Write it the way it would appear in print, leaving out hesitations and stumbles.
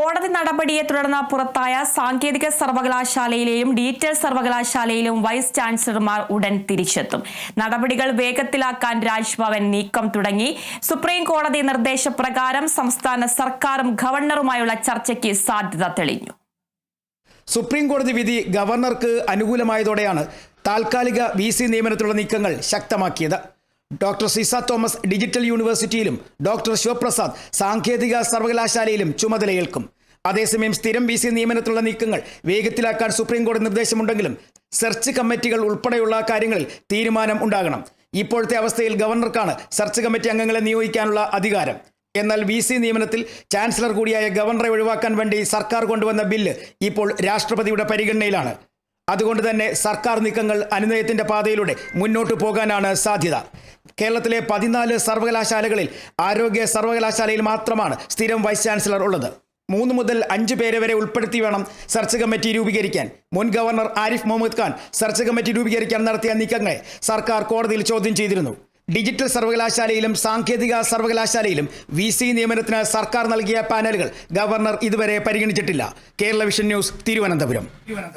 കോടതി നടപടിയെ തുടർന്ന് പുറത്തായ സാങ്കേതിക സർവകലാശാലയിലെയും ഡിജിറ്റൽ സർവകലാശാലയിലും വൈസ് ചാൻസലർമാർ ഉടൻ തിരിച്ചെത്തും. നടപടികൾ വേഗത്തിലാക്കാൻ രാജ്ഭവൻ നീക്കം തുടങ്ങി. സുപ്രീം കോടതി നിർദ്ദേശപ്രകാരം സംസ്ഥാന സർക്കാരും ഗവർണറുമായുള്ള ചർച്ചയ്ക്ക് സാധ്യത തെളിഞ്ഞു. സുപ്രീം കോടതി വിധി ഗവർണർക്ക് അനുകൂലമായതോടെയാണ് താൽക്കാലിക VC നിയമനത്തിലുള്ള നീക്കങ്ങൾ ശക്തമാക്കിയത്. ഡോക്ടർ സിസ തോമസ് ഡിജിറ്റൽ യൂണിവേഴ്സിറ്റിയിലും ഡോക്ടർ ശിവപ്രസാദ് സാങ്കേതിക സർവകലാശാലയിലും ചുമതലയേൽക്കും. അതേസമയം സ്ഥിരം VC നിയമനത്തിലുള്ള നീക്കങ്ങൾ വേഗത്തിലാക്കാൻ സുപ്രീം കോടതി നിർദ്ദേശമുണ്ടെങ്കിലും സെർച്ച് കമ്മിറ്റികൾ ഉൾപ്പെടെയുള്ള കാര്യങ്ങളിൽ തീരുമാനം ഉണ്ടാകണം. ഇപ്പോഴത്തെ അവസ്ഥയിൽ ഗവർണർക്കാണ് സെർച്ച് കമ്മിറ്റി അംഗങ്ങളെ നിയോഗിക്കാനുള്ള അധികാരം. എന്നാൽ VC നിയമനത്തിൽ ചാൻസലർ കൂടിയായ ഗവർണറെ ഒഴിവാക്കാൻ വേണ്ടി സർക്കാർ കൊണ്ടുവന്ന ബില്ല് ഇപ്പോൾ രാഷ്ട്രപതിയുടെ പരിഗണനയിലാണ്. അതുകൊണ്ട് തന്നെ സർക്കാർ നീക്കങ്ങൾ അനുനയത്തിന്റെ പാതയിലൂടെ മുന്നോട്ട് പോകാനാണ് സാധ്യത. കേരളത്തിലെ 14 സർവകലാശാലകളിൽ ആരോഗ്യ സർവകലാശാലയിൽ മാത്രമാണ് സ്ഥിരം വൈസ് ചാൻസലർ ഉള്ളത്. 3 മുതൽ 5 പേരെ വരെ ഉൾപ്പെടുത്തി വേണം സെർച്ച് കമ്മിറ്റി രൂപീകരിക്കാൻ. മുൻ governor Arif Muhammad Khan search committee രൂപീകരിക്കാൻ നടത്തിയ നീക്കങ്ങളെ സർക്കാർ കോടതിയിൽ ചോദ്യം ചെയ്തിരുന്നു. ഡിജിറ്റൽ സർവകലാശാലയിലും സാങ്കേതിക സർവകലാശാലയിലും VC നിയമനത്തിന് സർക്കാർ നൽകിയ പാനലുകൾ ഗവർണർ ഇതുവരെ പരിഗണിച്ചിട്ടില്ല. Kerala vision news, Thiruvananthapuram.